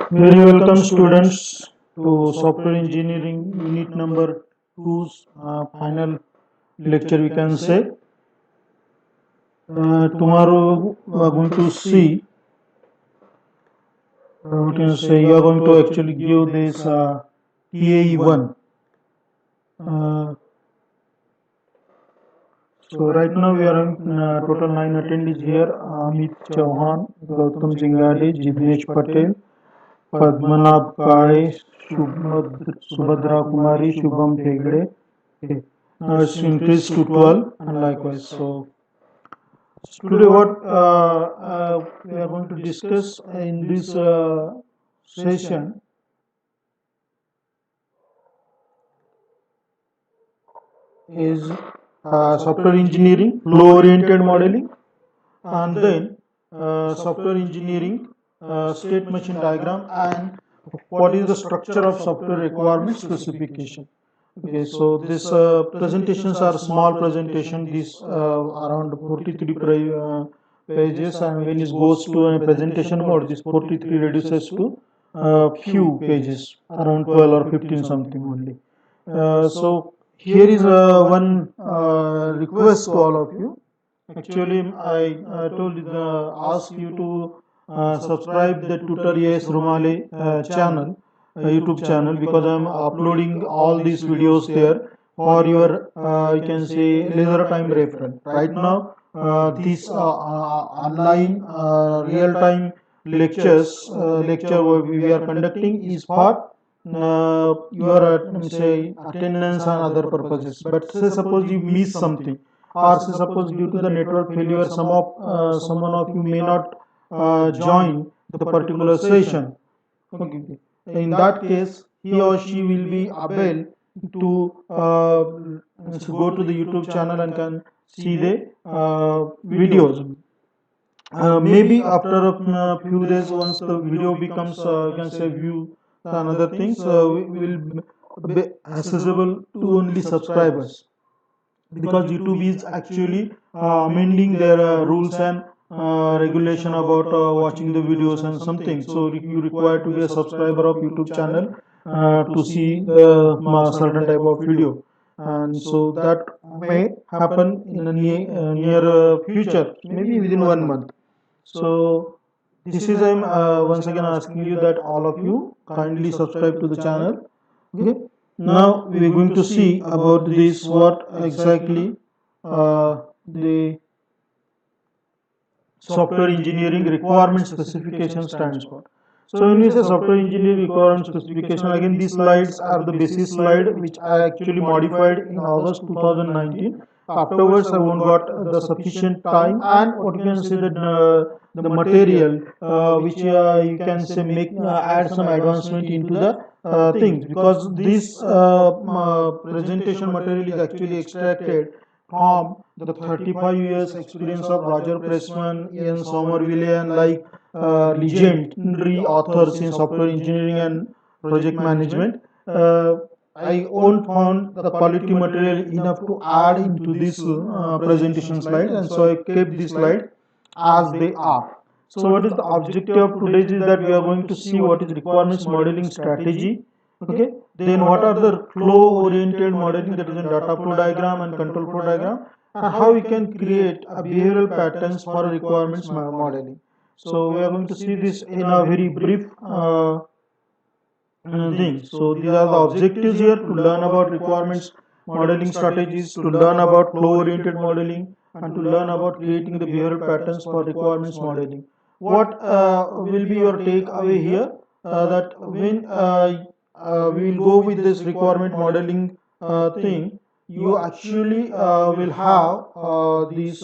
Very welcome students to software engineering unit number 2's final lecture we can say. Tomorrow we are going to see, we can say you are going to actually give this TAE1. Uh, so right now we are in total 9 attendees here. Amit Chauhan, Gautam Chingade, Jivnesh Patel, Padmanabh Kale, Subhadra Kumari, Shubham Hegde. Okay. Now it's increased to 12 and likewise. So today what we are going to discuss in this session is software engineering, flow-oriented modeling, and then software engineering, state machine diagram, and what is the structure of software requirement specification. Okay, so this presentations are small presentation. This around 43 pages, and when it goes to a presentation mode, this 43 reduces to few pages, around 12 or 15 something only. So here is one request to all of you. Actually, I told ask you to subscribe the Tutorials Rumale channel, YouTube channel, because I'm uploading all these videos there for your you can say leisure time reference. Right now, this online real time lecture we are conducting is for your say attendance and other purposes. But say suppose you miss something, or say suppose due to the network failure someone of you may not join the particular session. Okay. In that case, he or she will be able to go to the YouTube channel and can see the videos. Maybe after a few days, once the video becomes, you can say, view another things, we will be accessible to only subscribers, because YouTube is actually amending their rules and regulation about watching the videos and something. So you require to be a subscriber of YouTube channel to see the certain type of video, and so that may happen in the near future, maybe within 1 month. So this is I'm once again asking you that all of you kindly subscribe to the channel. Okay. Now we are going to see about this what exactly the software engineering requirement specification stands for. So when we say software engineering requirement specification, again these slides are the basis slide which I actually modified in August 2019. Afterwards, I won't got the sufficient time and what you can say that the material which you can say make add some advancement into the things, because this presentation material is actually extracted from the 35 years experience of Roger Pressman, Ian Somerville, and like legendary authors in software engineering and project management. I won't found the quality material enough to add into this presentation slide, and so I kept this slide as they are. So what is the objective of today is that we are going to see what is requirements modeling strategy. Okay, then what are the flow oriented modeling, that is in data flow diagram and control flow diagram, and how we can create a behavioral patterns for requirements modeling. So we are going to see this in a very brief thing. So these are the objectives here: to learn about requirements modeling strategies, to learn about flow oriented modeling, and to learn about creating the behavioral patterns for requirements modeling. What will be your takeaway here? That when we will go with this requirement modeling thing, you actually will have this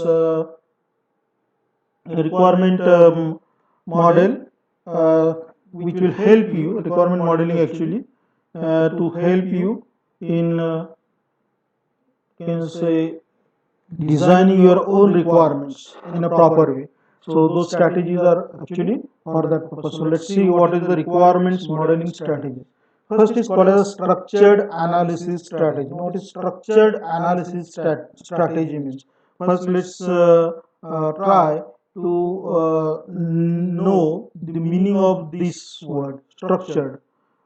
requirement model which will help you, requirement modeling actually to help you in can say designing your own requirements in a proper way. So those strategies are actually for that purpose. So let's see what is the requirements modeling strategy. First is called as a structured analysis strategy. What is structured analysis strategy means? First, let's try to know the meaning of this word structured.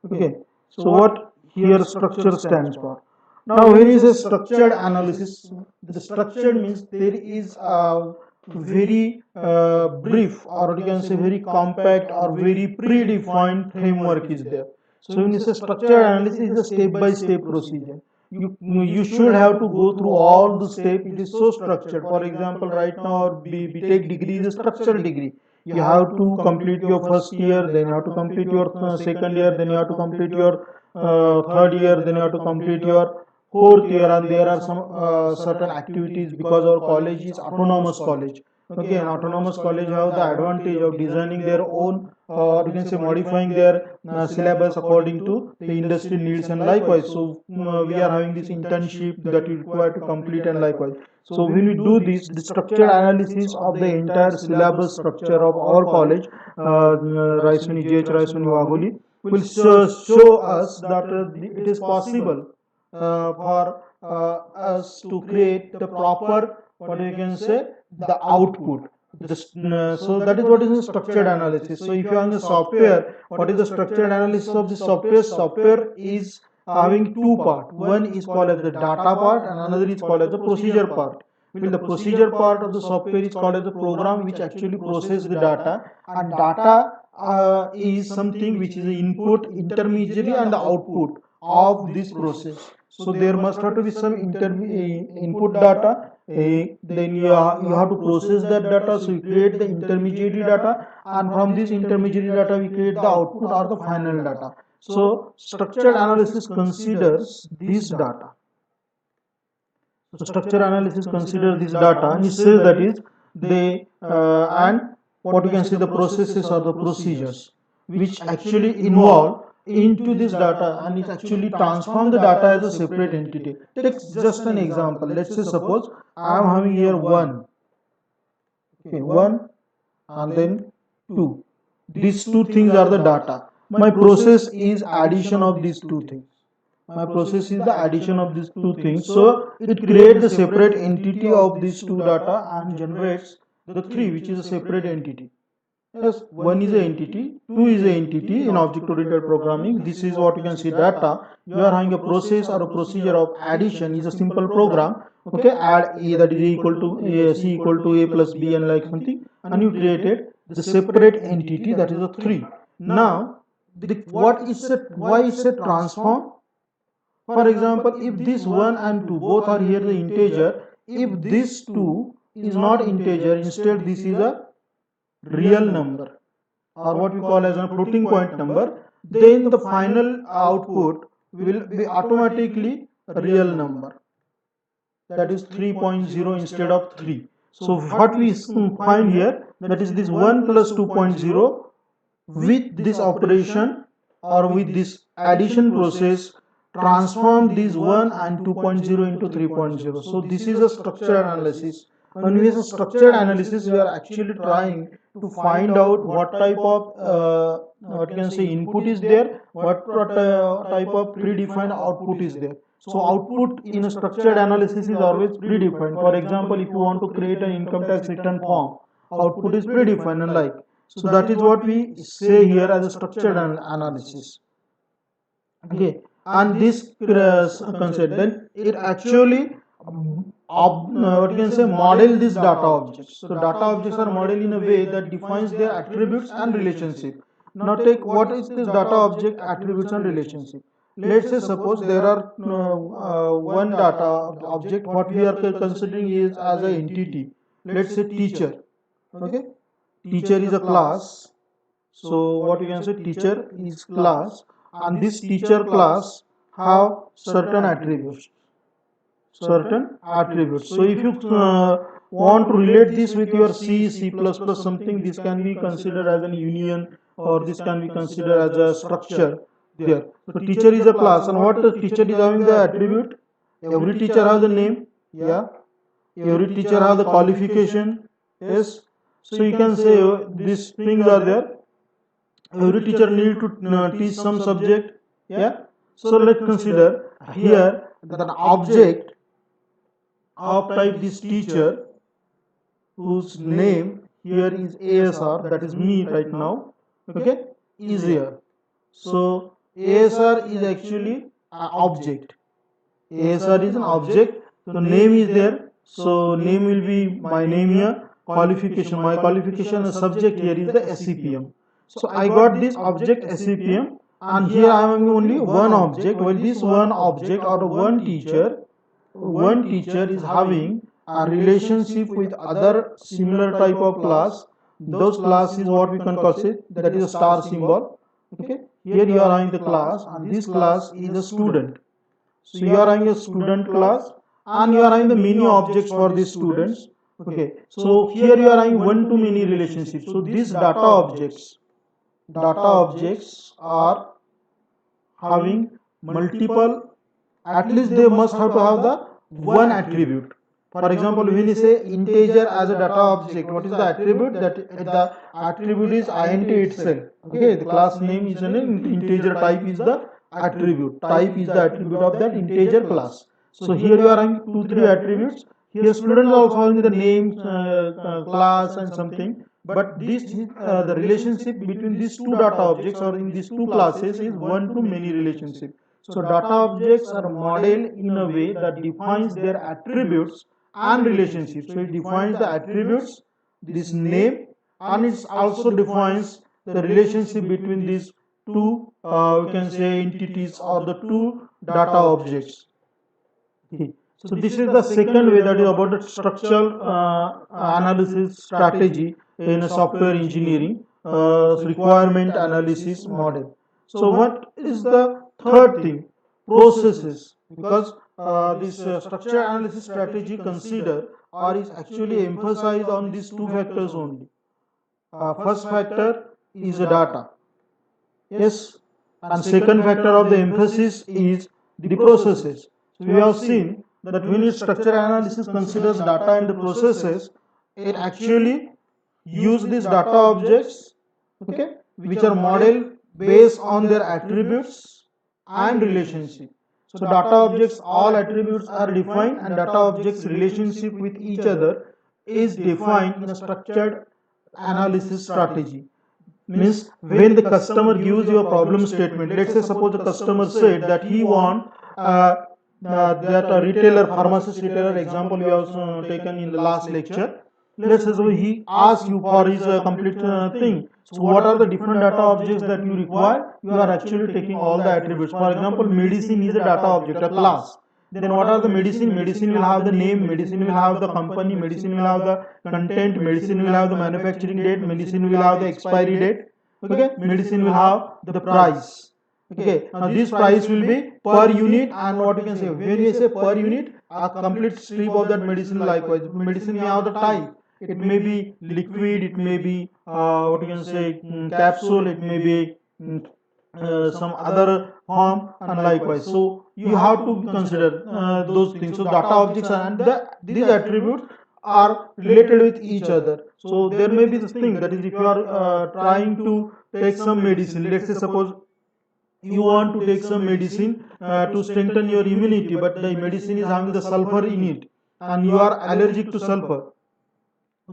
Okay, so what here structure stands for? Now, when you say structured analysis, the structured means there is a very brief, or you can say very compact or very predefined framework is there. So when you say structured analysis, is a step-by-step procedure. You should have to go through all the steps. It is so structured. For example, right now our BTech degree is a structured degree. You have to complete your first year, then you have to complete your second year, then you have to complete your third year, then you have to complete your fourth year, and there are some certain activities because our college is autonomous college. Okay, an autonomous college have the advantage of designing their own, or you can say modifying their syllabus according to the industry needs, and likewise. So we are having this internship that we require to complete, and likewise. So when we do this, the structured analysis of the entire syllabus structure of our college, Raisoni JH Raisoni Wagholi, will show us that it is possible for us to create the proper, what you can say, the output. So that is what is the structured analysis. So if you are in the software, what is the structured analysis of the software? Software is having two parts. One is called as the data part, and another is called as the procedure part. Well, the procedure part of the software is called as the program which actually processes the data, and data is something which is the input, intermediary, and the output of this process. So there must have to be some input data. Then you have to process that data. So you create the intermediary data, and from this intermediary data we create the output or the final data. So structured analysis considers this data. So structure analysis consider this data, and it says that is they and what you can see, the processes or the procedures which actually involve into this data, and it actually transform the data as a separate entity. Take just an example. Let's say suppose I am having here one, okay, one, and then two. These two things are the data. My process is addition of these two things. My process is the addition of these two things. So it creates the separate entity of these two data and generates the three, which is a separate entity. Yes, one is an entity, two is an entity in object-oriented programming. This is what you can see data. You are having a process or a procedure of addition is a simple program. Okay, add A, that is equal to A, C equal to A plus B, and like something, and you created the separate entity, that is a three. Now, what is it? Why is it transform? For example, if this 1 and 2 both are here the integer, if this 2 is not integer, instead this is a real number, or what we call as a floating point number, then the final output will be automatically a real number, that is 3.0 instead of 3. So what we find here, that is this 1 plus 2.0 with this operation or with this addition process transform these 1 and 2.0 into 3.0. So this is a structured analysis. When we have a structured analysis, we are actually trying to find out what type of what you can say input is there, what type of predefined output is there. So output in a structured analysis is always predefined. For example, if you want to create an income tax return form, output is predefined, and like. So that is what we say here as a structured analysis. Okay, and this concept, then it actually what you can say model these data objects. So data objects are modeled in a way that defines their attributes and relationship. Now take what is this data object attributes and relationship. Let's say suppose there are one data object, what we are considering is as an entity. Let's say teacher. Okay, teacher is a class. So what you can say, teacher is class, and this teacher class have certain attributes. Certain attributes. So if you want to relate this with your C, C++, something, this can be considered as an union, or this can be considered as a structure there. So teacher is a class, and what the teacher is having the attribute? Every teacher has a name. Yeah. Every teacher has the qualification. Yes. So you can say these things are there. Every teacher need to teach some subject. Yeah. So let's consider here that an object of type this teacher, whose name here is ASR, that is me right now, okay, is here. So ASR is actually an object. ASR is an object. So name is there. So name will be my name here. Qualification, my qualification, the subject here is the SCPM. So I got this object SCPM, and here I am having only one object. Well, this one object or one teacher is having a relationship with other similar type of class. Those class is what we can call it, that is a star symbol. Okay, here you are having the class, and this class is a student. So you are having a student class, and you are having the many objects for these students. Okay, so here you are having one to many relationships. So these data objects are having multiple, at least they must have to have the one attribute. For example, when you say integer as a data object, what is the attribute? That the attribute is int itself. Okay, the class name is an integer, type is the attribute. Type is the attribute of that integer class. So here you are having 2-3 attributes. Here student is also having the name, class and something. But this the relationship between these two data objects or in these two classes is one to many relationship. So data objects are modeled in a way that defines their attributes and relationships. So it defines the attributes, this name, and it also defines the relationship between these two, we can say, entities or the two data objects. Okay. So this is the second way, that is about the structural analysis strategy in a software engineering requirement analysis model. So what is the third thing? Processes. Because this structure analysis strategy consider or is actually emphasized on these two factors only. First factor is the data. Yes, and second factor of the emphasis is the processes. So we have seen that when its structural analysis considers data and the processes, it actually use these data objects, okay, which are modeled based on their attributes and relationship. So data objects, all attributes are defined, and data objects relationship with each other is defined in a structured analysis strategy. Means when the customer gives you a problem statement, let's say suppose the customer said that he want that a retailer, pharmacist retailer example we have taken in the last lecture. Let's say so he asks you for his complete thing. So what are the different data objects that you require? You are actually taking all the attributes. For example, medicine is a data object, a class. Then what are the medicine? Medicine will have the name, medicine will have the company, medicine will have the content, medicine will have the manufacturing date, medicine will have the expiry date. Okay, medicine will have the price. Okay, now this price will be per unit, and what you can say, when you say per unit, a complete strip of that medicine. Likewise, medicine may have the type. It may be liquid, it may be what you can say, capsule, it may be some other form, and likewise. So you have to consider those things. So data objects and these attributes are related with each other. So there may be this thing, that is, if you are trying to take some medicine, let's say suppose you want to take some medicine to strengthen your immunity, but the medicine is having the sulfur in it, and you are allergic to sulfur.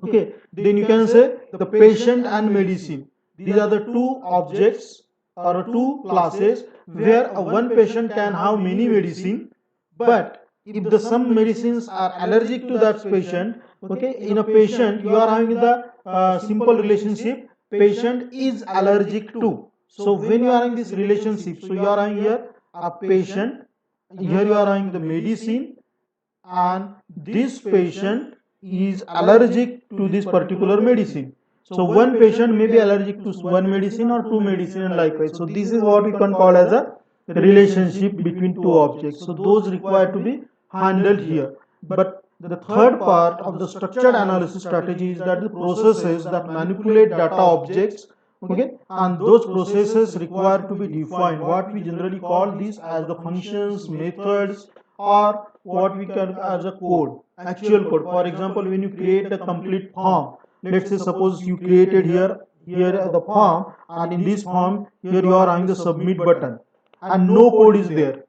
Okay, then you can say the patient and medicine, these are the two objects or two classes where one patient can have many medicine, but if the some medicines are allergic to that patient, okay, in a patient you are having the simple relationship, patient is allergic to. So when you are having this relationship, so you are having here a patient, here you are having the medicine, and this patient is allergic to this particular medicine. So one patient may be allergic to one medicine or two medicine, and likewise. So this is what we can call as a relationship between two objects. So those require to be handled here. But the third part of the structured analysis strategy is that the processes that manipulate data objects, okay, and those processes require to be defined. What we generally call these as the functions, methods, or what we call as a code, actual code. For example, when you create a complete form, let's say suppose you created here the form, and in this form here you are having the submit button, and no code is there.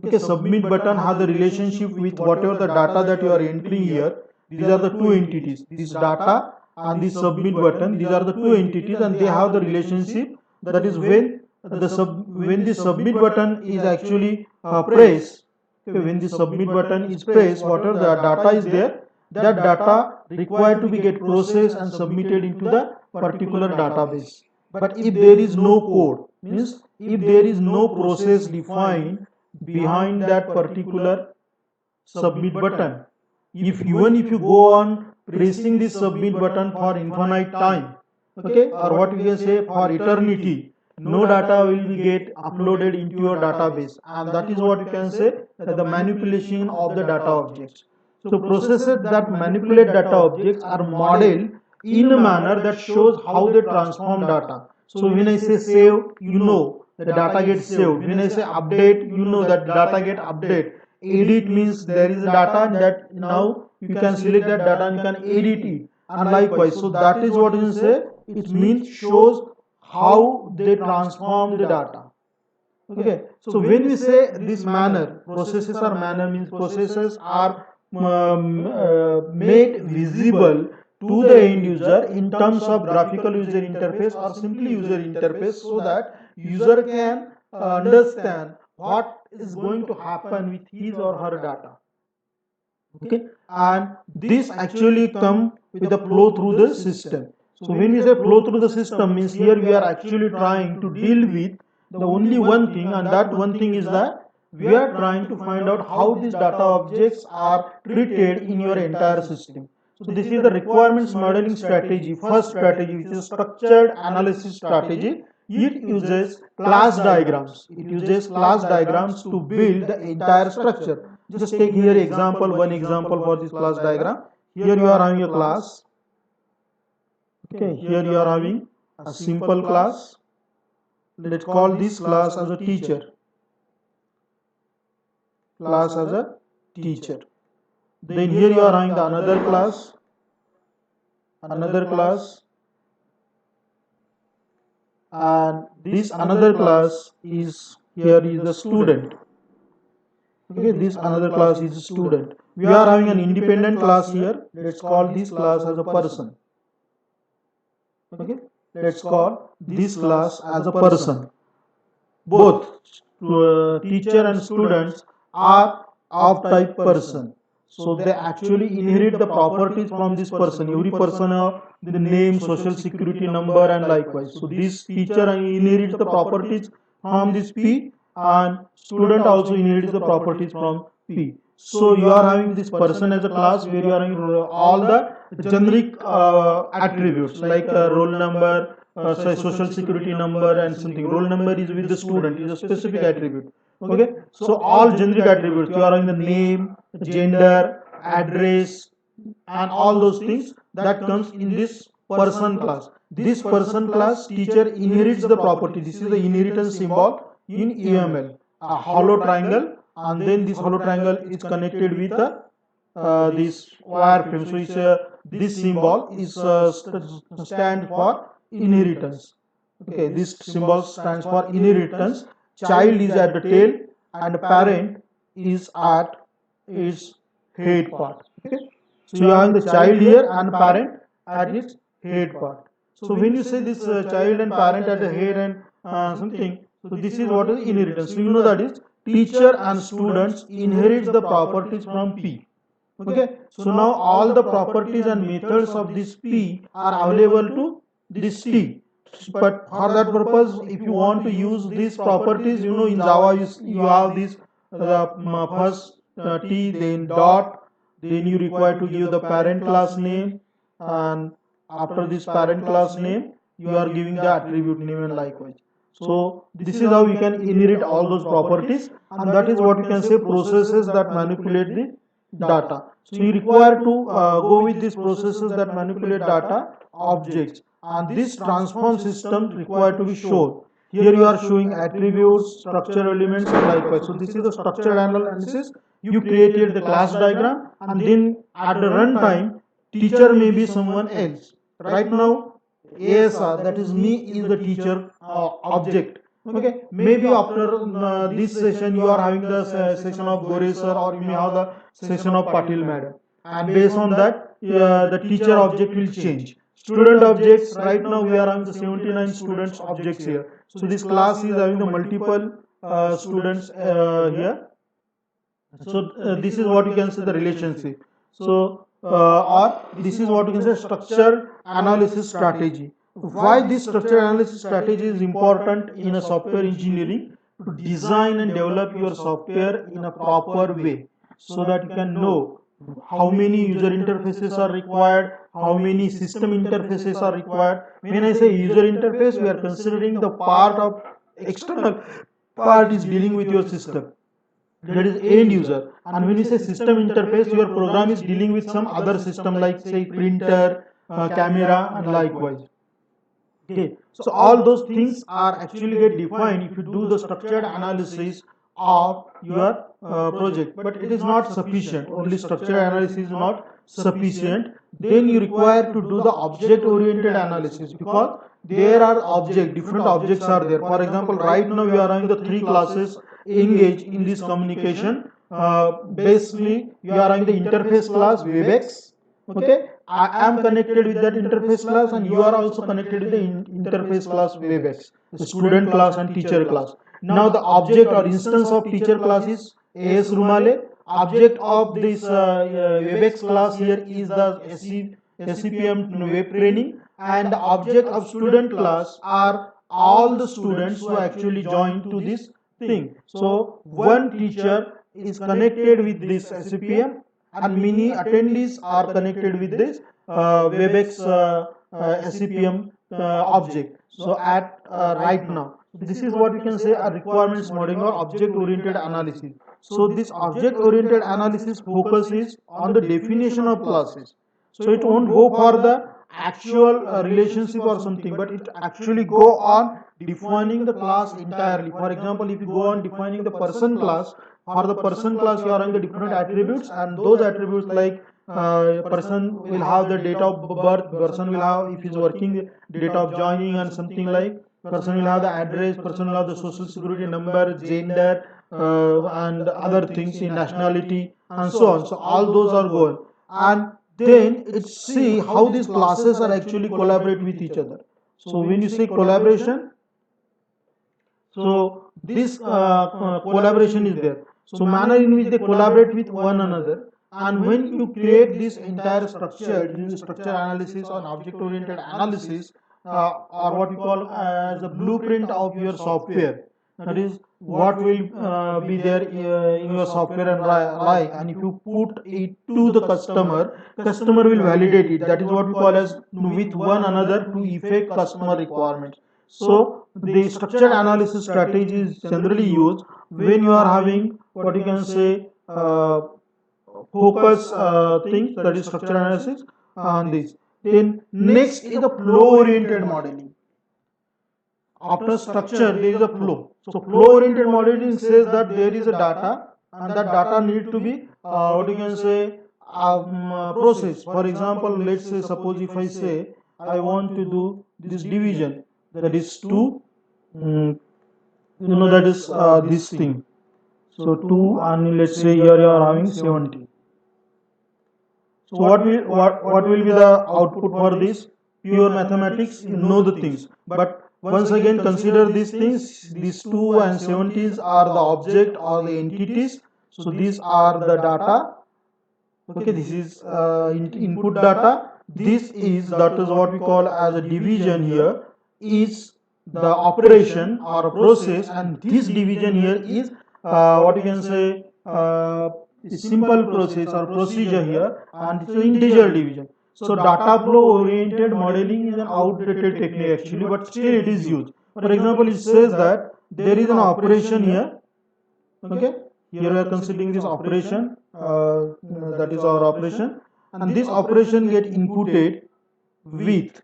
Okay, submit button has a relationship with whatever the data that you are entering here. These are the two entities, this data and the submit button. These are the two entities and they have the relationship. That is when the submit button is actually pressed. Okay, when the submit button is pressed, whatever the data is there, that data required to be get processed and submitted into the particular database. But if there is no code, means if there is no process defined behind that particular submit button, if even if you go on pressing this submit button for infinite time, okay, or what we can say for eternity, no data will be get uploaded into your database, and that is what you can say that the manipulation of the data objects. So processes that manipulate data objects are modeled in a manner that shows how they transform data. So when I say save, you know the data gets saved. When I say update, you know that data get update. Edit means there is a data that now you can select that data and you can edit it. And likewise, so that is what you say. It means shows how they transform the data. Okay, so when we say this manner, processes are manner means processes are made visible to the end user in terms of graphical user interface or simply user interface, so that user can understand what is going to happen with his or her data. Okay, and this actually come with a flow through the system. So when we say flow through the system means here we are actually trying to deal with the only one thing, and that one thing is that we are trying to find out how these data objects are treated in your entire system. So this is the requirements modeling strategy, first strategy, which is structured analysis strategy. It uses class diagrams. It uses class diagrams to build the entire structure. Just take here example, one example for this class diagram. Here you are having a class. Okay, here you are having a simple class. Let's call this class as a teacher. Class as a teacher. Then here you are having the another class. Another class. And this another class is here is the student. Okay, this another class is a student. We are having an independent class here. Let's call this class as a person. Okay, let's call this class as a person. Both teacher and students are of type person, so they actually inherit the properties from this person. Every person the name, social security number, and likewise. So this teacher inherits the properties from this P, and student also inherits the properties from P. So you are having this person as a class where you are having all the generic attributes like roll number, social security number, and something. Roll number is with the student, is a specific attribute. Okay, so all generic attributes, you are having the name, gender, address, and all those things that comes in this person class. This person class teacher inherits the property. This is the inheritance symbol in UML, a hollow triangle, and then this hollow triangle is connected with this wireframe. So it's this symbol is stand for inheritance. Okay, this symbol stands for inheritance. Child is at the tail and parent is at its head part. Okay, so you have the child here and parent at its head part. So when you say this child and parent at the head and something, so this is what is inheritance. So you know that is teacher and students inherits the properties from P. Okay, so now all the properties and methods of this P are available to this T. But for that purpose, if you want to use these properties, you know in Java you have this first T, then dot, then you require to give the parent class name, and after this parent class name you are giving the attribute name and likewise. So this is how you can inherit all those properties, and that is what you can say processes that manipulate the data. So you require to go with these processes that manipulate data objects, and this transform system required to be shown. Here you are showing attributes, structure elements, and likewise. So this is the structured analysis. You created the class diagram, and then at the runtime, teacher may be someone else. Right now, ASR, that is me, is the teacher object. Okay, maybe after this session you are having the session of Gore sir, or you may have the session of Patil madam, and based on that the teacher object will change. Student objects, right now we are having the 79 students objects here. So this class is having the multiple students here. So this is what you can say the relationship. So or this is what you can say structure analysis strategy. Why this structure analysis strategy is important in a software engineering? To design and develop your software in a proper way, so that you can know how many user interfaces are required, how many system interfaces are required. When I say user interface, we are considering the part of external part is dealing with your system, that is end user. And when you say system interface, your program is dealing with some other system like say printer, camera, and likewise. Okay, so all those things are actually get defined if you do the structured analysis of your project. But it is not sufficient, only structured analysis is not sufficient. Then you require to do the object oriented analysis, because there are different objects are there. For example, right now we are having the three classes engage in this communication. Basically you are having the interface class webex. Okay, I am connected with that interface class, and you are also connected with the interface class webex, the student class and teacher class. Now the object or instance of teacher class is AS Rumale. Object of this webex class here is the SCPM web training, and the object of student class are all the students who actually join to this thing. So one teacher is connected with this SCPM, and many attendees are connected with this webex SCPM object. So at right now, this is what we can say a requirements modeling or object oriented analysis. So this object oriented analysis focuses on the definition of classes. So it won't go for the actual relationship or something, but it actually go on defining the class entirely. For example, if you go on defining the person class, for the person class you are having the different attributes, and those attributes like person will have the date of birth, person will have, if he's working, date of joining and something like, person will have the address, person will have the social security number, gender, and other things in nationality and so on. So all those are gone, and then it's see how these classes are actually collaborate with each other. So when you say collaboration, so this collaboration is there. So manner in which they collaborate with one another. And when you create this entire structure, this structure analysis or object oriented analysis, or what we call as a blueprint of your software, that is what will be there in your software and like, and if you put it to the customer will validate it. That is what we call as with one another to effect customer requirements. So the structured analysis strategy is generally used when you are having what you can say focus things, that is structured analysis on this. Then next is the flow oriented modeling. After structure there is a flow. So flow oriented modeling says that there is a data, and that data need to be what you can say process. For example, let's say suppose if I say I want to do this division, that is 2, that is this thing. So 2, and let's say here you are having 70. So what will be the output for this? Pure mathematics, you know the things. But once again consider these things. These 2 and 70s are the object or the entities. So these are the data. Okay, this is input data. This is, that is what we call as a division here, is the operation or a process, and this division here is what you can say a simple process or procedure here, and it's an integer division. So data flow oriented modeling is an outdated technique actually, but still it is used. For example, it says that there is an operation here. Okay, here we are considering this operation, that is our operation, and this operation get inputted with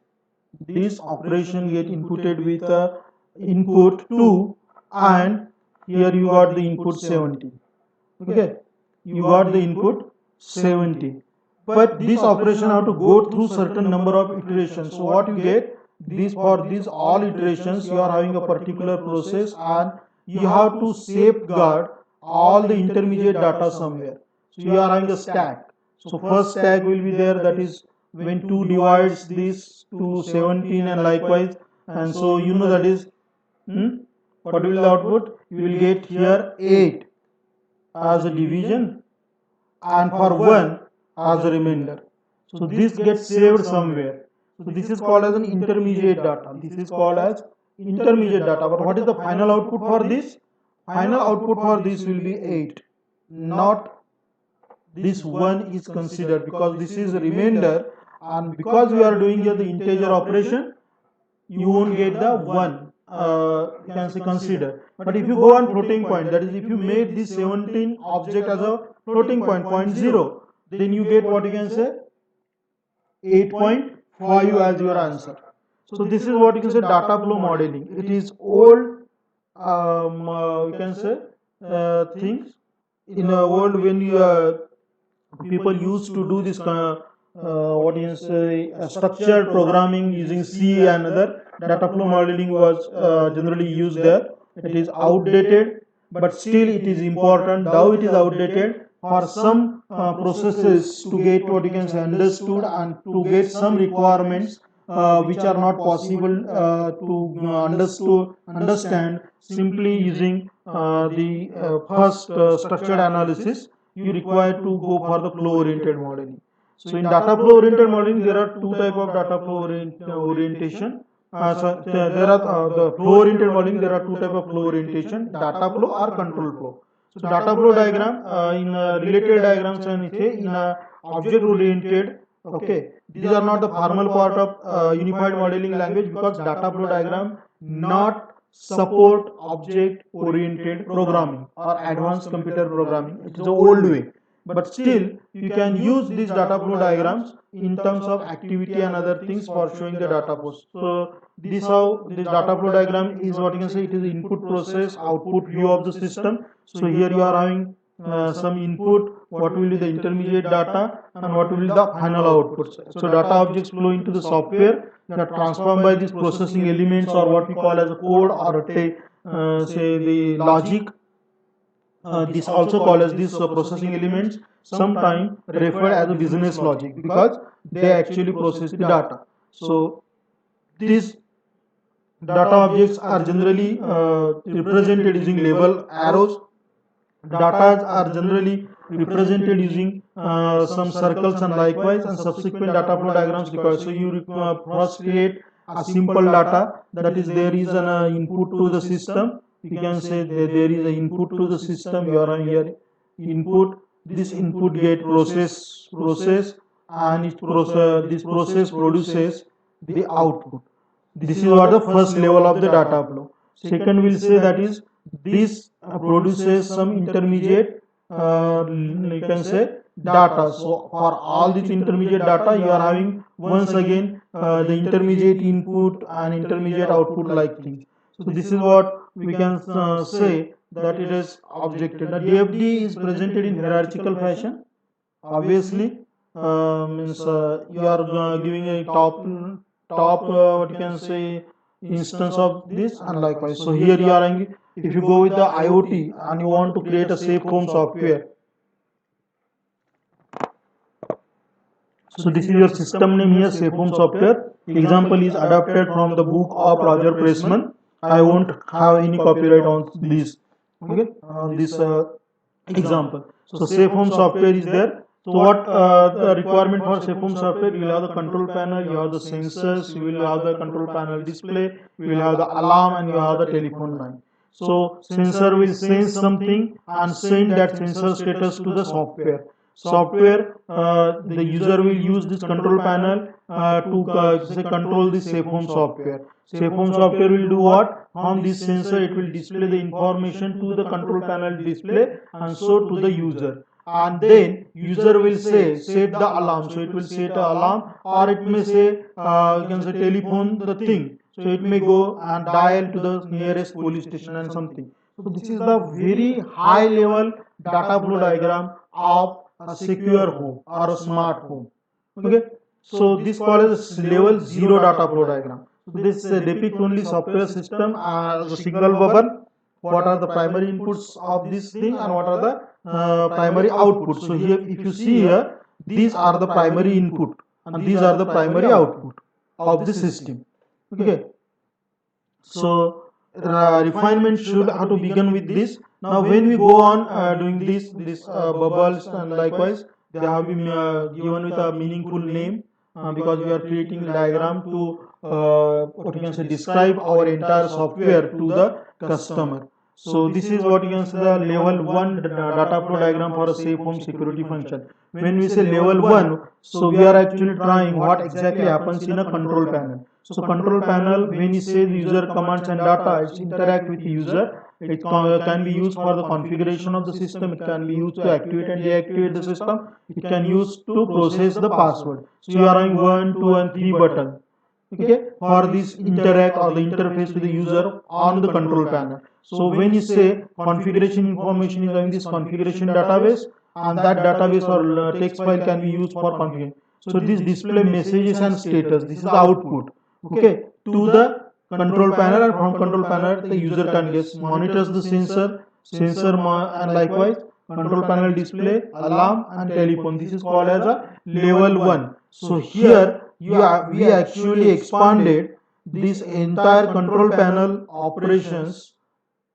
input 2, and here you got the input 70. Okay, you got the input 70, but this operation have to go through certain number of iterations. So what you get, this for these all iterations you are having a particular process, and you have to safeguard all the intermediate data somewhere. So you are having a stack. So first stack will be there, that is when 2 divides this to 17 and likewise, and so you know that is what will the output? You will get here 8 as a division and for 1 as a remainder. So this gets saved somewhere. So this is called as an intermediate data. This is called as intermediate data. But what is the final output for this? Final output for this will be 8. Not this 1 is considered because this is a remainder, and because we are doing here the integer operation, you won't get the 1 you can say consider. But if you go on floating point, that is if you made this 17 object as a floating point, 0.0, then you get what you can say 8.5 as your answer. So this is what you can say data flow modeling. It is old you can say things in a world when you people used to do this what do you say structured programming using C and other. Data flow modeling was generally used there. It is outdated, but still it is important. Though it is outdated, for some processes to get what you can say understood and to get some requirements which are not possible to understand simply using the first structured analysis, you require to go for the flow oriented modeling. So in data flow oriented modeling, there are two type of data flow orientation. There are the flow oriented modeling. There are two type of flow orientation: data flow or control flow. So data flow diagram in related diagrams and in a object oriented. Okay, these are not the formal part of unified modeling language because data flow diagram not support object oriented programming or advanced computer programming. It is the old way, but still you can use these data flow diagrams in terms of activity and other things for showing the data flows. So this how this data flow diagram is what you can say. It is the input process output view of the system. So here you are having some input, what will be the intermediate data and what will be the final outputs. So data objects flow into the software that are transformed by these processing elements or what we call as a code or say the logic. This also called as these processing elements, sometimes referred as a business logic because they actually process the data. So these data objects are generally represented using label arrows. Data are generally represented using some circles and likewise, and subsequent data flow diagrams required. So you first create a simple data, that is there is an input to the system. You can say that there is an input to the system. You are here input. This input get process and this process produces the output. This is what the first level of the data flow. Second, we'll say that is this produces some intermediate you can say data. So for all this intermediate data, you are having once again the intermediate input and intermediate output like things. So this is what we can say that it is objected. The DFD is presented in hierarchical fashion. Obviously, means you are giving a top what you can say instance of this and likewise. So here you are if you go with the IoT and you want to create a safe home software. So this is your system name here, safe home software. Example is adapted from the book of Roger Pressman. I won't have any copyright on this. Okay, on this example. So safe home software is there. So what the requirement for safe home software? You will have the control panel, you have the sensors, you will have the control panel display, you will have the alarm, and you have the telephone line. So sensor will sense something and send that sensor status to the software. The user will use this control panel to say control the safe home software. Safe home software will do what? On this sensor, it will display the information to the control panel display and so to the user. And then user will say set the alarm. So it will set an alarm, or it may say you can say telephone the thing. So it may go and dial to the nearest police station and something. So this is the very high level data flow diagram of a secure home or a smart home. Okay, so this called as level 0 data flow diagram. So this depicts only software system as a signal bubble. What are the primary inputs of this thing and what are the primary outputs? So here, if you see here, these are the primary input and these are the primary output of the system. Okay, so refinement should have to begin with this. Now when we go on doing this bubbles, and likewise they have been given with a meaningful name, because we are creating diagram to what you can say, describe our entire software to the customer. So this is what you can say, the level 1 data flow diagram for a safe home security function. When we say level 1, so we are actually trying what exactly happens in a control panel. So control panel, when you say the user commands and data, it interact with the user. It can be used for the configuration of the system. It can be used to activate and deactivate the system. It can use to process the password. So you are having 1, 2, and 3 button. Okay, for this interact or the interface with the user on the control panel. So when you say configuration information is having this configuration database, and that database or text file can be used for configuration. So this display messages and status. This is the output. Okay, to the control panel, and from control panel the user can guess monitors the sensor and likewise control panel display, alarm, and telephone. This is called as a level 1. So here we actually expanded this entire control panel operations.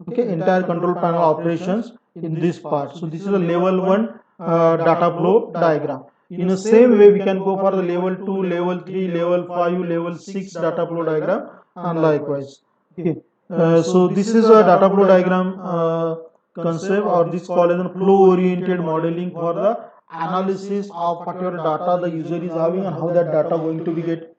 Okay, entire control panel operations in this part. So this is a level 1 data flow diagram. In the same way, we can go for the level 2, level 3, level 5, level 6 data flow diagram, and likewise. Okay. So this is a data flow diagram concept, or this called as a flow oriented modeling for the analysis of whatever data the user is having and how that data going to be get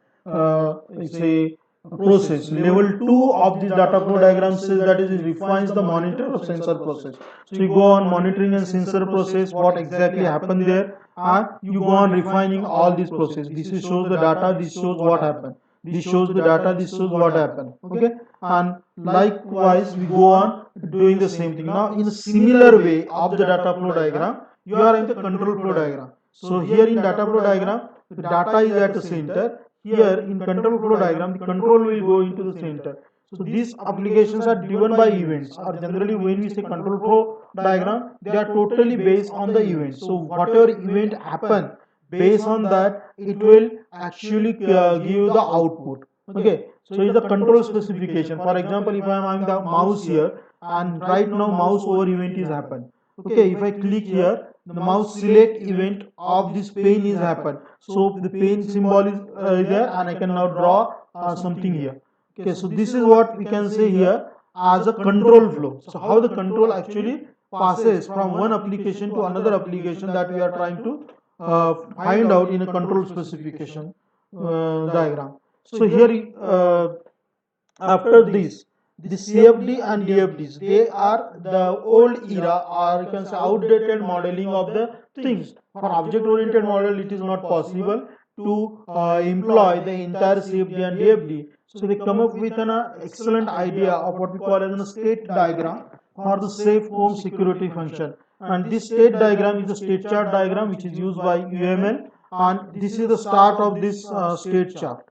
say process. Level 2 of this data flow diagram says that it refines the monitor of sensor process. So you go on monitoring and sensor process, what exactly happened there, and you go on refining all this process. This shows the data, this shows what happened. This shows the data, this shows what happened. Okay, and likewise we go on doing the same thing. Now in a similar way of the data flow diagram, you are in the control flow diagram. So here in data flow diagram, the data is at the center. Here in control flow diagram, the control will go into the center. So these applications are driven by events, or generally when we say control flow diagram, they are totally based on the event. So whatever event happen, based on that it will actually give the output. Okay, so it's the control specification. For example, if I am having the mouse here, and right now mouse over event is happened. Okay, if I click here, the mouse select event of this pen is happened. So the pen symbol is there, and I can now draw something here. Okay, so this is what we can say here as a control flow. So how the control actually passes from one application to another application, that we are trying to find out in a control specification diagram. So here after this, the CFD and DFDs, they are the old era, or you can say outdated modeling of the things. For object oriented model, it is not possible to employ the entire CFD and DFD. So they come up with an excellent idea of what we call as a state diagram for the safe home security function. And this state diagram is a state chart diagram which is used by UML, and this is the start of this state chart.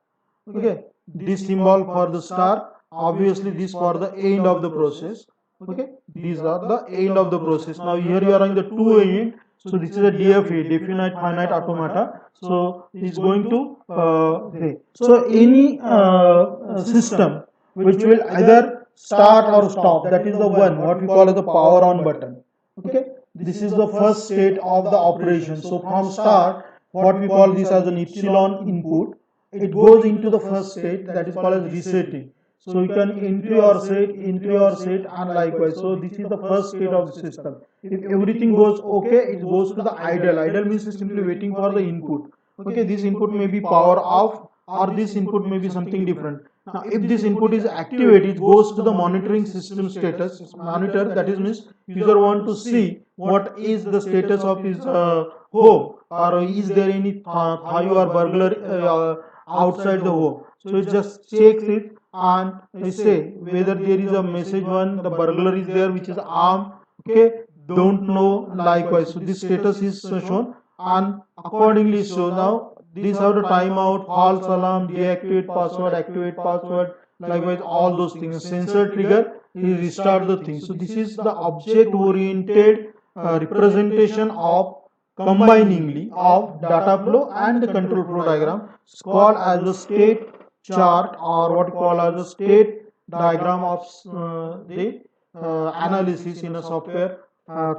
Okay, this symbol for the star, obviously this for the end of the process. Okay, these are the end of the process. Now here you are on the two end. So this is a DFA, definite finite automata. So it's going to so any system which will either start or stop, that is the one what we call as the power on button. Okay, this is the first state of the operation. So from start, what we call this as an epsilon input, it goes into the first state, that is called as resetting. So you can entry or set, and likewise. So this is the first state of the system. If everything goes okay, it goes to the idle. Idle means simply waiting for the input. Okay, this input may be power off, or this input may be something different. Now if this input is activated, it goes to the monitoring system status monitor. That is means user want to see what is the status of his home, or is there any thieves or burglar outside the home. So it just checks it, and I say whether there is a message one, the burglar is there, which is armed. Okay, don't know, likewise. So this status is shown, and accordingly, so now these are the timeout, false alarm, deactivate password, activate password, likewise all those things. Sensor trigger is restart the thing. So this is the object oriented representation of combiningly of data flow and the control flow diagram is called as the state chart, or what we call as the state diagram of the analysis in a software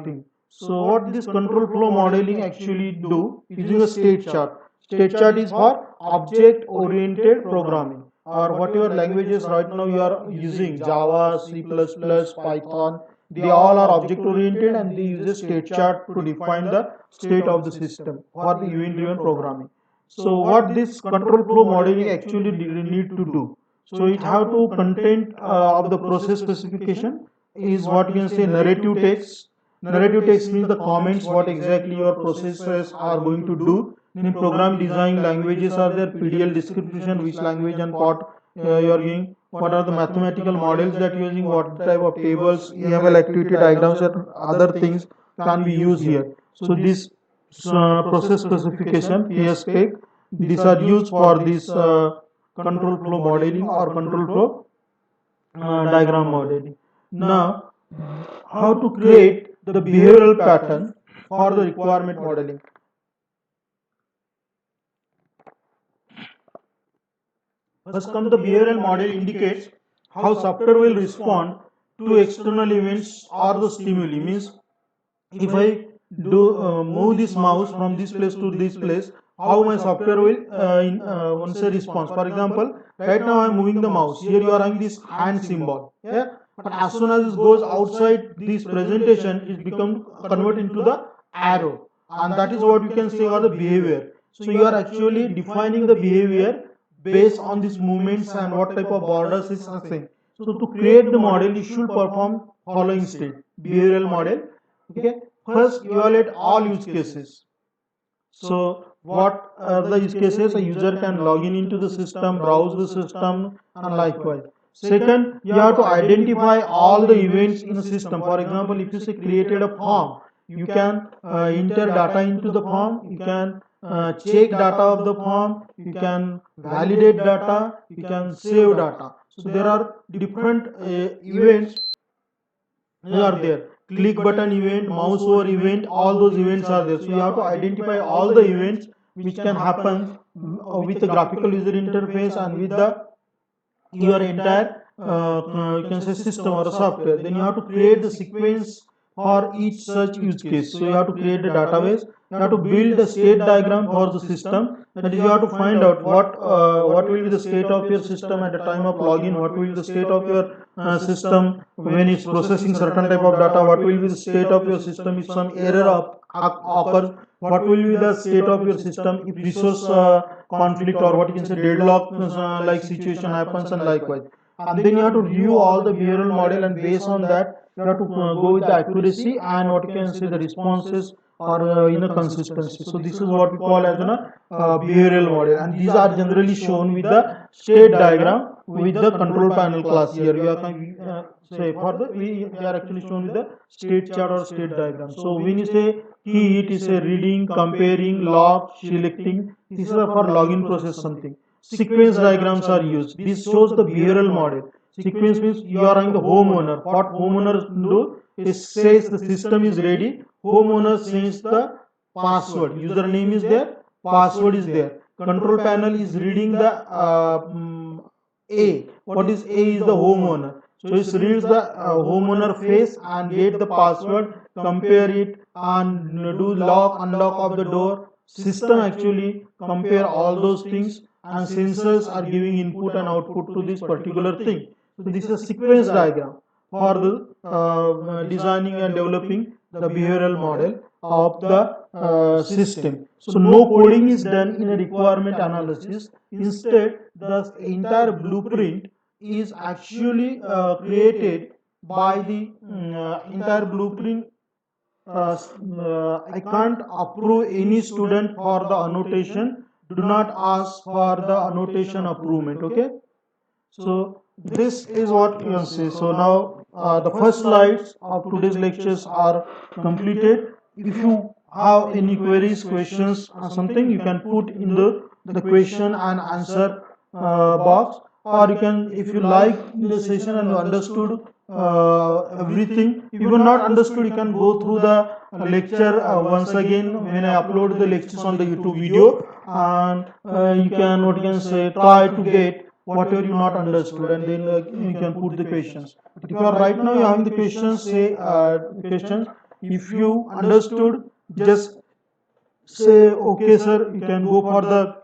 thing. So what this control flow modeling actually do using a state chart. State chart is for object oriented programming, or whatever languages right now you are using, Java, C++, Python, they all are object oriented and they use a state chart to define the state of the system for the event driven programming. So what this control flow modeling actually need to do, so it have to content of the process specification is what you can say narrative text. Narrative text means the comments what exactly your processes are going to do. Then program design languages are there, PDL description, which language and what you are using, what are the mathematical models that you are using, what type of tables, EML activity diagrams and other things can be used here. So this process specification, PS spec, these are used for this control flow modeling or control flow diagram modeling. Now, how to create the behavioral pattern for the requirement modeling. First come the behavioral model indicates how software will respond to external events or the stimuli. Means if I do move this mouse from this place to this place, how my software will once a response. For example, right now I am moving the mouse. Here you are having this hand symbol. Yeah, but as soon as it goes outside this presentation, it becomes converted into the arrow, and that is what you can say are the behavior. So you are actually defining the behavior based on these movements and what type of borders is something. So to create the model, you should perform following state behavioral model. Okay, first evaluate all use cases. So what are the use cases? A user can log in into the system, browse the system, and likewise. Second, you have to identify all the events in the system. For example, if you say created a form, you can enter data into the form, you can check data of the form, you can validate data, you can save data. So there are different events are there. Click button event, mouse over event, all those events are there. So you have to identify all the events which can happen with the graphical user interface and with the your entire you can say system or software. Then you have to create the sequence for each such use case. So you have to create the database, you have to build the state diagram for the system. That is, you have to find out what will be the state of your system at the time of login, what will be the state of your system when it's processing certain type of data, what will be the state of your system if some error occurs, what will be the state of your system if resource conflict or what you can say deadlock like situation happens, and likewise. And then you have to review all the behavioral model, and based on that you have to go with the accuracy and what you can say the responses or in a consistency. So this is what we call as a behavioral model, and these are generally shown with the state diagram with the control panel class. Here we are say for the we are actually shown with the state chart or state diagram. So when you say key, it is a reading, comparing, log, selecting. These are for login process something. Sequence diagrams are used. This shows the behavioral model. Sequence means you are on the homeowner. What homeowner do is says the system is ready. Homeowner says the password. Username is there. Password is there. Control panel is reading the A. What is A is the homeowner. So it reads the homeowner face and get the password, compare it, and do lock, unlock of the door. System actually compare all those things, and sensors are giving input and output to this particular thing. So this is a sequence diagram for the designing and developing the behavioral model of the system. So no coding is done in a requirement analysis. Instead, the entire blueprint is actually created by the entire blueprint. I can't approve any student for the annotation. Do not ask for the annotation approvement. Okay. So this is what you can say. So now the first slides of today's lectures are completed. If you have any queries, questions, or something, you can put in the question and answer box, or you can, if you like the session and you understood everything. If you are not understood, you can go through the lecture once again when I upload the lectures on the YouTube video, and you can, what you can say, try to get whatever you not understood, and then you can put the questions. But if you are right now you having the questions, say questions. If you understood, just say okay sir, you can go for the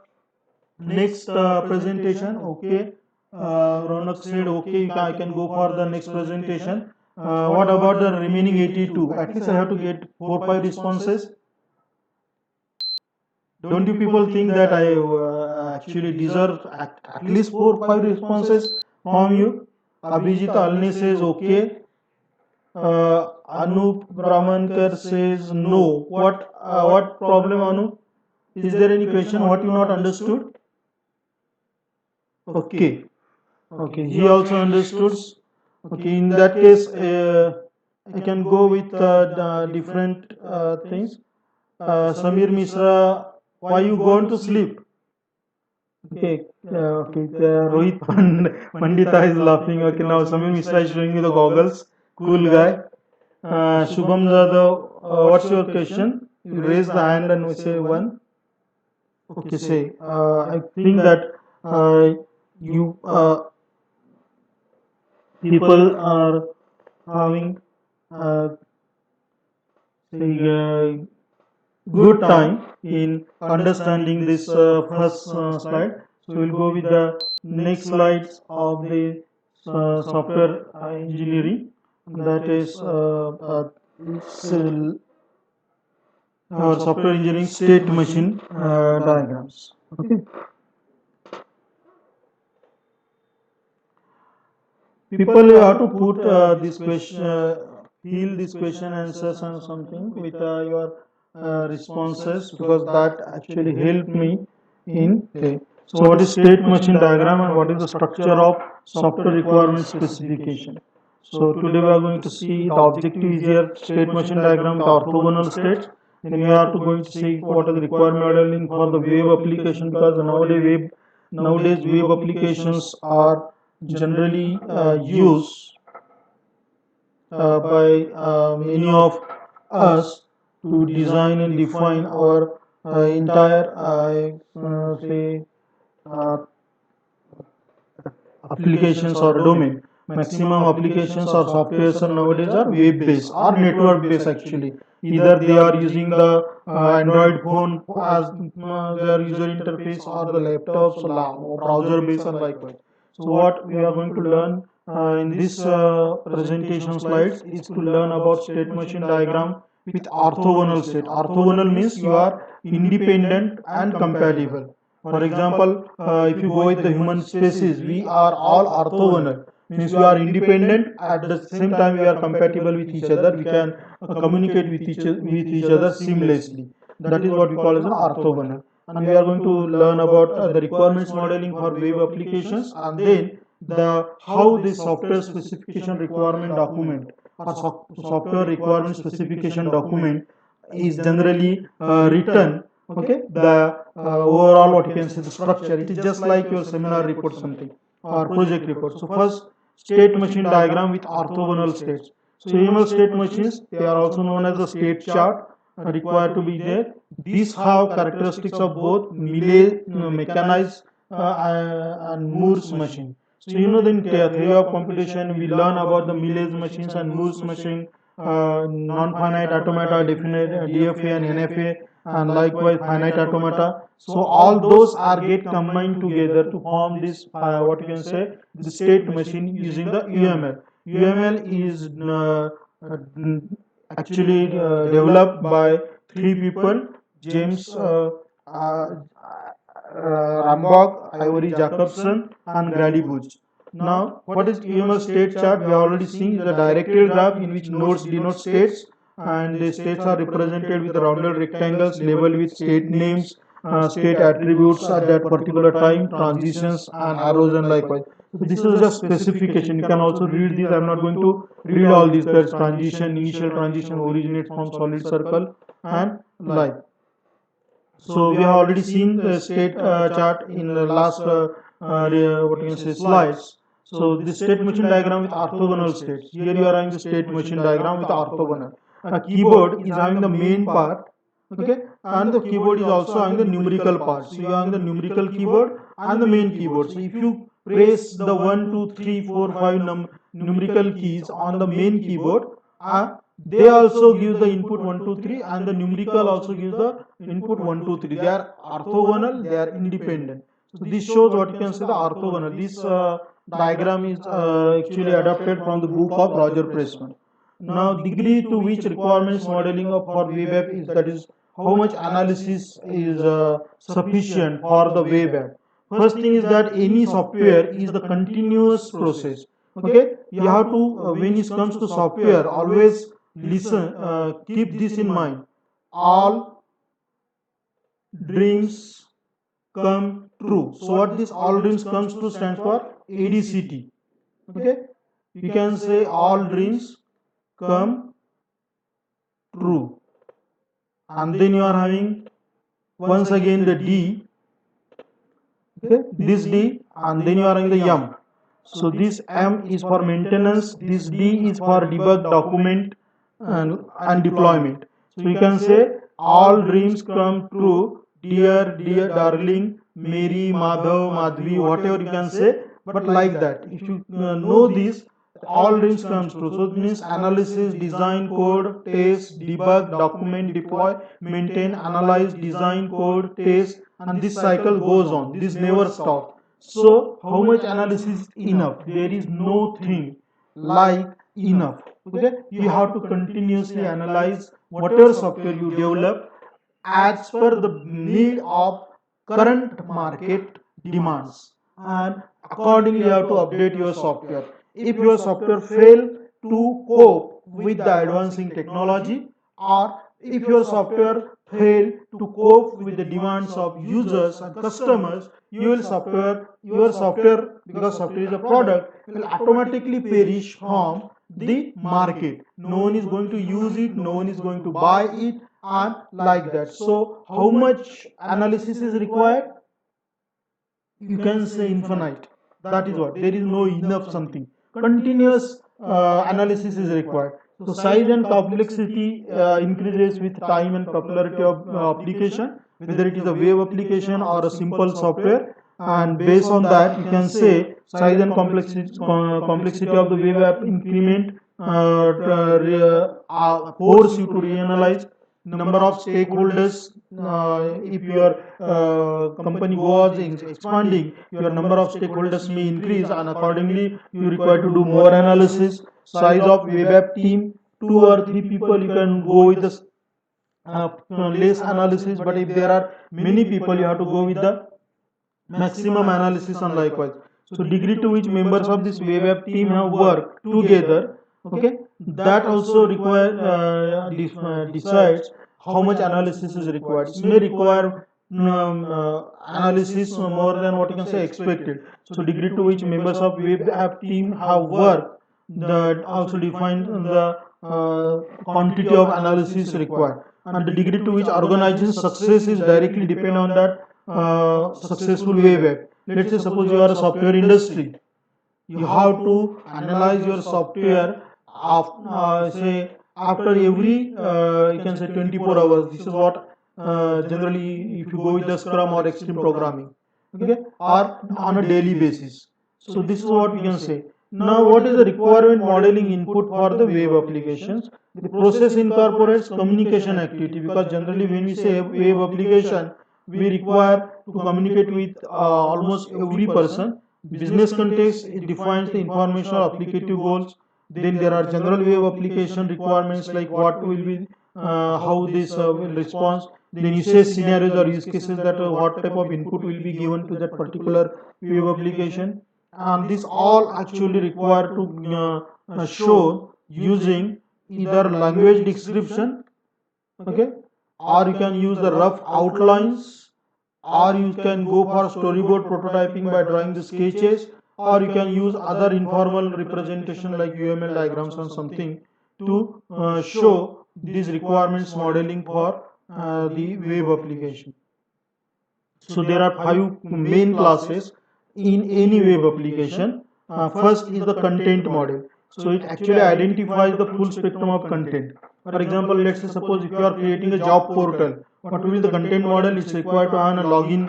next presentation. Okay, Ronak said okay, I can go for the next presentation. What about the remaining 82? At least I have to get 4-5 responses. Don't you people think that I actually deserve at least 4-5 responses from you? Abhijit Alne says okay. Anup Brahmankar says no. What problem, Anup? Is there any question what you not understood? Okay. Okay, he also understood. Okay, in that case, I can go with the different things. Samir Misra, why you gone to sleep? Okay, okay. Rohit Pandita is laughing. Okay, now Samir Misra is showing me the goggles. Cool guy. Shubham Jadhav, what's your question? You raise the hand and we say one. Okay, say. I think that you people are having uh, say, good time in understanding this first slide. So we'll go with the next slides of the software engineering. That is it's, our software engineering state machine diagrams. Okay. People have to put this question, fill this question answers and something with your responses, because that actually helped me in so what is state machine diagram and what is the structure of software requirement specification. So today we are going to see the objective is here state machine diagram with orthogonal states. Then we are to going to see what are the requirement modeling for the web application, because nowadays web applications are generally used by many of us to design and define our entire say uh, applications or domain. Maximum applications or softwares are nowadays are web based or network based actually. Either they are using the Android phone as their user interface, or the laptops or browser based and likewise. So what we are going to learn in this presentation slides is to learn about state machine diagram with orthogonal state. Orthogonal means you are independent and compatible. For example, if you go with the human species, we are all orthogonal. Means we are independent, at the same time we are compatible with each other. We can communicate with each other seamlessly. That is what we call as an orthogonal. And we are going to learn about the requirements modeling for web applications, and then the how the software specification requirement document or software requirement specification document is generally written. Okay, the overall what you can say the structure, it is just like your seminar report something or project report. So first, state machine diagram with orthogonal states. So UML state machines, they are also known as the state chart, required to be there. These have characteristics of both Millet mechanized and Moore's machine. So you know, in theory of computation we learn about the Millet's machines and Moore's machine, non-finite automata, definite DFA and NFA, and likewise finite automata. So all those are get combined together to form this what you can say the state machine using the UML. UML is actually developed by three people: James Rambach, Ivory Jacobson, and Grady Booch. Now, what is UML state chart? We have already seen the directed graph in which nodes denote states, and the states are represented with rounded rectangles labeled with state names, state attributes at that particular time, transitions, and arrows, and likewise. So this is just specification. You can also read these. I'm not going to read all these. There's transition, initial transition originates from solid circle, and like. So we have already seen the state chart in the last what you can say slides. So the state machine diagram with orthogonal states. Here you are having the state machine diagram with orthogonal. A keyboard is having the main part, okay, and the keyboard is also having the numerical part. So you are having the numerical keyboard and the main keyboard. So if you press the 1, 2, 3, 4, 5 numerical keys on the main keyboard, they also give the input 1, 2, 3, and the numerical also gives the input 1, 2, 3. They are orthogonal, they are independent. So this shows what you can say the orthogonal. This diagram is actually adapted from the book of Roger Pressman. Now, degree to which requirements modeling of for web app is, that is how much analysis is sufficient for the web app. First thing is that any software is the continuous process. Okay, you have to when it comes to software, always listen, keep this in mind. All dreams come true. So what this all dreams comes to stands for ADCT. Okay, you can say all dreams come true, and then you are having once again the D, okay, this D, and then you are having the M. So this M is for maintenance, this D is for debug, document, and deployment. So you can say all dreams come true, dear, dear darling, Mary, Madhav, Madhvi, whatever you can say, but like that. If you know this, all dreams comes true. So it means analysis, design, code, test, debug, document, deploy, maintain, analyze, design, code, test, and this cycle goes on. This never stops. So how much analysis is enough? There is no thing like enough. Okay, you have to continuously analyze whatever software you develop as per the need of current market demands, and accordingly you have to update your software. If your software fail to cope with the advancing technology, or if your software fail to cope with the demands of users and customers, your software, because software is a product, will automatically perish from the market. No one is going to use it, no one is going to buy it, and like that. So how much analysis is required? You can say infinite. That is what, there is no enough something. Continuous analysis is required. So size and complexity increases with time and popularity of application, whether it is a web application or a simple software, and based on that you can say size and complexity of the web app increment force you to reanalyze number of stakeholders. If your company goes expanding, your number of stakeholders may increase, and accordingly you require to do more analysis. Size of web app team, 2 or 3 people, you can go with the less analysis, but if there are many people, you have to go with the maximum analysis, and likewise. So degree to which members of this web app team have worked together, okay, that also require decides how much analysis is required. It may require analysis more than what you can say expected. So degree to which members of web app team have worked, that also defines the quantity of analysis required, and the degree to which organization success is directly depend on that successful web app. Let's say suppose you are a software industry, you have to analyze your software say after every you can say 24 hours. This is what generally if you go with the Scrum or Extreme Programming, okay, or on a daily basis. So this is what we can say. Now what is the requirement modeling input for the web applications? The process incorporates communication activity, because generally when we say web application, we require to communicate with almost every person. Business context, it defines the informational applicative goals. Then there are general web application requirements, like what will be how this will respond. Then you say scenarios or use cases, that what type of input will be given to that particular web application, and this all actually required to show using either language description, okay, or you can use the rough outlines, or you can go for storyboard prototyping by drawing the sketches, or you can use other informal representation like UML diagrams or something to show these requirements modeling for the web application. So there are 5 main classes in any web application. First is the content model. So it actually identifies the full spectrum of content. For example, let's say suppose if you are creating a job portal, what will be the content model? It's required to have a login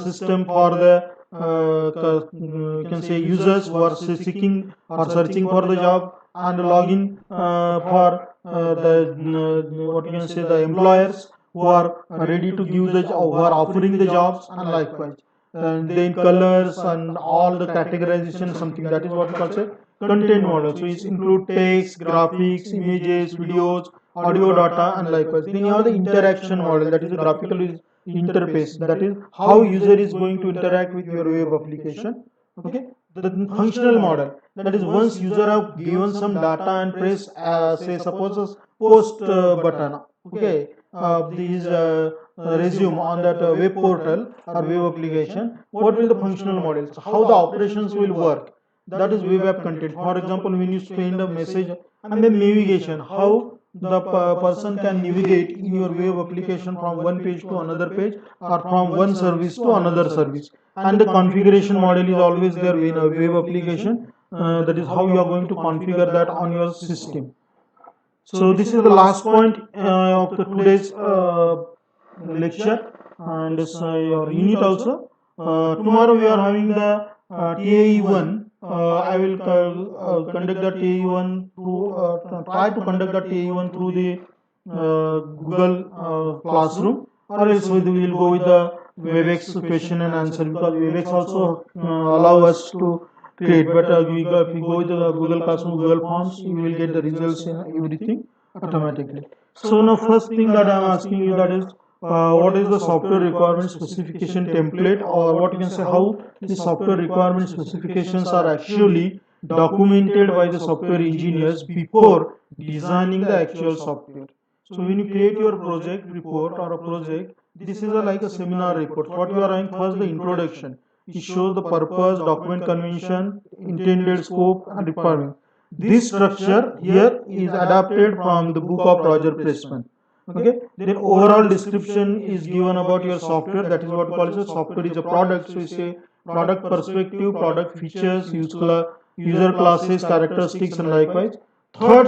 system for the you can say users who are seeking or searching for the job, and a login for the what you can say the employers who are ready to give the who are offering the jobs, and likewise and then colors and all the categorization, something that is what we call say content model. So it include text, graphics, images, videos, audio data, and likewise. Then you have the interaction model, that is the graphical interface, that is how user is going to interact with your web application. Okay, the functional model, that is once user have given some data and press say suppose a post button, okay, this resume on that web portal or web application, what will the functional models, how the operations will work, that is web app content. For example, when you send a message, and then navigation, how the person can navigate in your web application from one page to another page, or from one service to another service. And the configuration model is always there in a web application, that is how you are going to configure that on your system. So this is the last point of the today's lecture, and your unit also. Tomorrow we are having the TAE1. I will conduct the TAE1 through try to conduct the TAE1 through the Google Classroom, or else we will go with the WebEx question and answer, because WebEx also allow us to create. But if you go with the Google Classroom, Google Forms, you will get the results in everything automatically. So now first thing that I am asking you, that is what is the software requirement specification template, or what you can say how the software requirement specifications are actually documented by the software engineers before designing the actual software. So when you create your project report or a project, this is like a seminar report. What you are having first, the introduction. It shows the purpose, document convention, intended scope, and requirement. This structure here is adapted from the book of Roger Pressman. Okay, then overall description is given about your software, that is what we call as a software is a product. So we say product perspective, product features, user classes, characteristics, and likewise. Third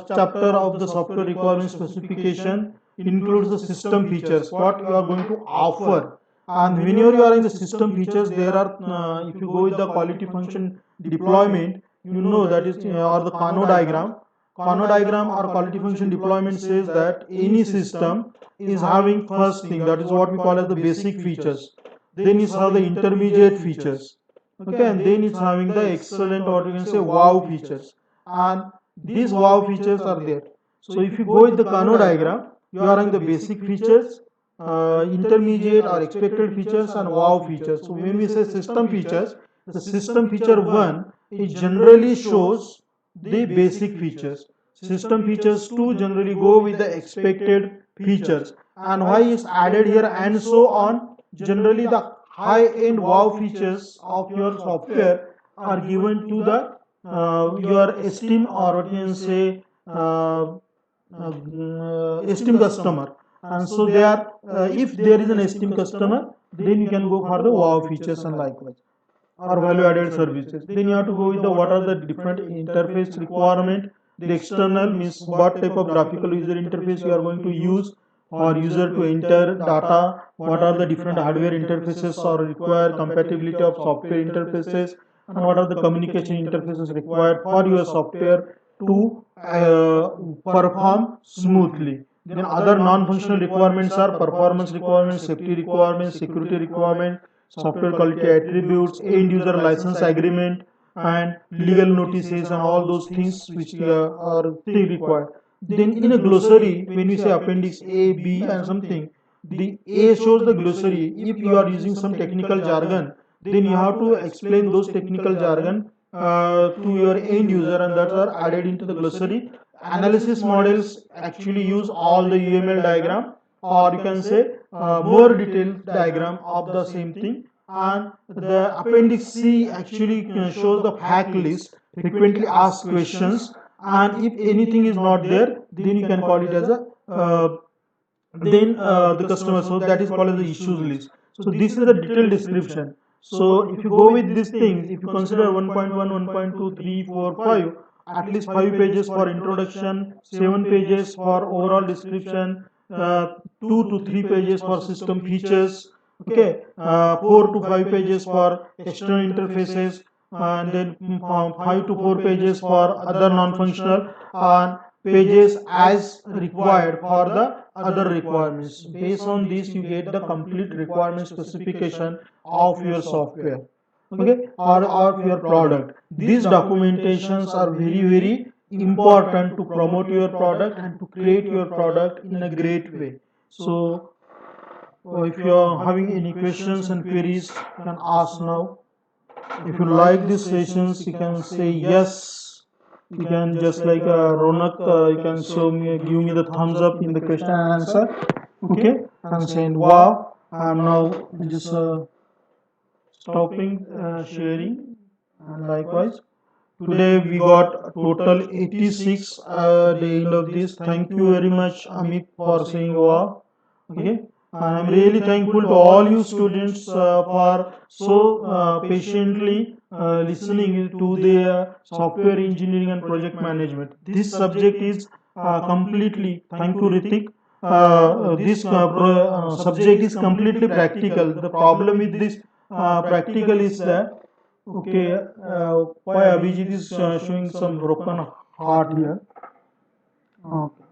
chapter of the software requirement specification includes the system features, what you are going to offer. And whenever you are in the system features, there are if you go with the quality function deployment, you know that is or the Kano diagram. Kano diagram or quality function deployment says that any system is having first thing, that is what we call as the basic features. Then it's have the intermediate features. Okay, and then it's having the excellent, or you can say wow features. And these wow features are there. So if you go with the Kano diagram, you are having the basic features, intermediate or expected features, and wow features. So when we say system features, the system feature 1, it generally shows the basic features. System features 2 generally go with the expected features. And why is added here and so on? Generally the high end wow features of your software are given to the your esteem, or what you can say esteem customer. And so they are if there is an esteem customer, then you can go for the wow features and likewise, or value added services. Then you have to go with the what are the different interface requirement. The external means what type of graphical user interface you are going to use for user to enter data, what are the different hardware interfaces or require compatibility of software interfaces, and what are the communication interfaces required for your software to perform smoothly. Then other non-functional requirements are performance requirements, safety requirements, security requirements, software quality attributes, end user license agreement, and legal notices, and all those things which are still required. Then in a glossary, when we say appendix A, B, and something, the A shows the glossary. If you are using some technical jargon, then you have to explain those technical jargon to your end user, and that are added into the glossary. Analysis models actually use all the UML diagram, or you can say more detailed diagram of the same thing. And the appendix C actually shows the fact list, frequently asked questions, and if anything is not there, then you can call it as a then the customer, so that is called as the issues list. So this is the detailed description. So if you go with these things, if you consider 1.1, 1.2, 3, 4, 5, at least 5 pages for introduction, 7 pages for overall description, 2 to 3 pages for system features, okay, 4 to 5 pages for external interfaces, and then 5 to 4 pages for other non-functional, and pages as required for the other requirements. Based on this, you get the complete requirement specification of your software, okay, or of your product. These documentations are very important to promote your product and to create your product in a great way. So if you are having any questions and queries, you can ask now. If you like these sessions, you can say yes. You can just like Ronak, you can show me, give me the thumbs up in the question and answer. Okay, I'm saying wow. I'm now just stopping sharing, and likewise. Today we got total 86 at the end of this. Thank you very much, Amit, for saying wow. Okay, and I'm really thankful to all you students for so patiently listening to the software engineering and project management. This subject is completely, thank you, Ritik. This subject is completely practical. The problem with this practical is that, okay, why Abhijit is showing some broken heart here. Okay.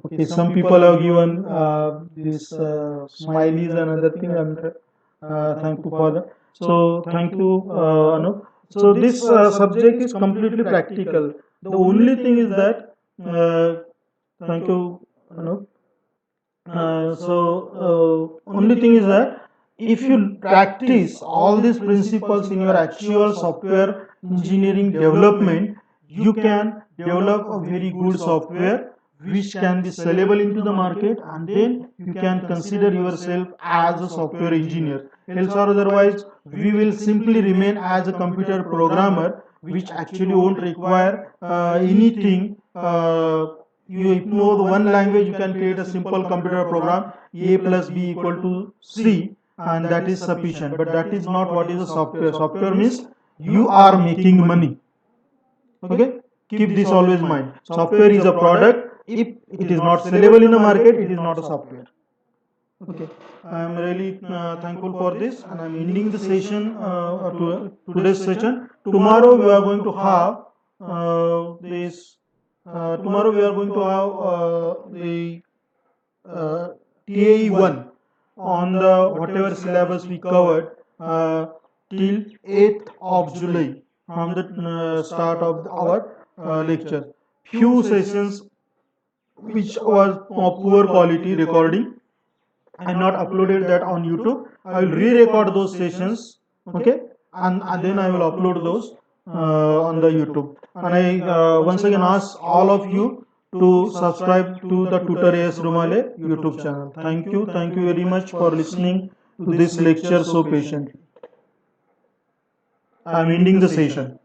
Okay, some people have given this smileys and other things. I'm thankful for that. So thank you, Anup. So this subject is completely practical. The only thing is that, thank you, Anup. Only thing is that if you practice all these principles in your actual software engineering development, you can develop a very good software which can be sellable into the market, and then you can consider yourself as a software engineer. Else or otherwise, we will simply remain as a computer programmer, which actually won't require anything. If you know the one language, you can create a simple computer program, a plus b equal to c, and that is sufficient. But that is not what is a software. Software means you are making money. Okay, keep this always in mind. Software is a product. If it is not sellable in the market, it is not a software. Okay, I am really thankful for this, and I am ending the session to today's session. Tomorrow we are going to have this. Tomorrow we are going to have the TAE 1 on the whatever syllabus we covered till 8th of July from the start of our lecture. Few sessions which was of poor quality recording, I not uploaded that on YouTube. I will re-record those sessions, okay, and then I will upload those on the YouTube. And I once again ask all of you to subscribe to the Tutor AS Rumale YouTube channel. Thank you very much for listening to this lecture so patiently. I am ending the session.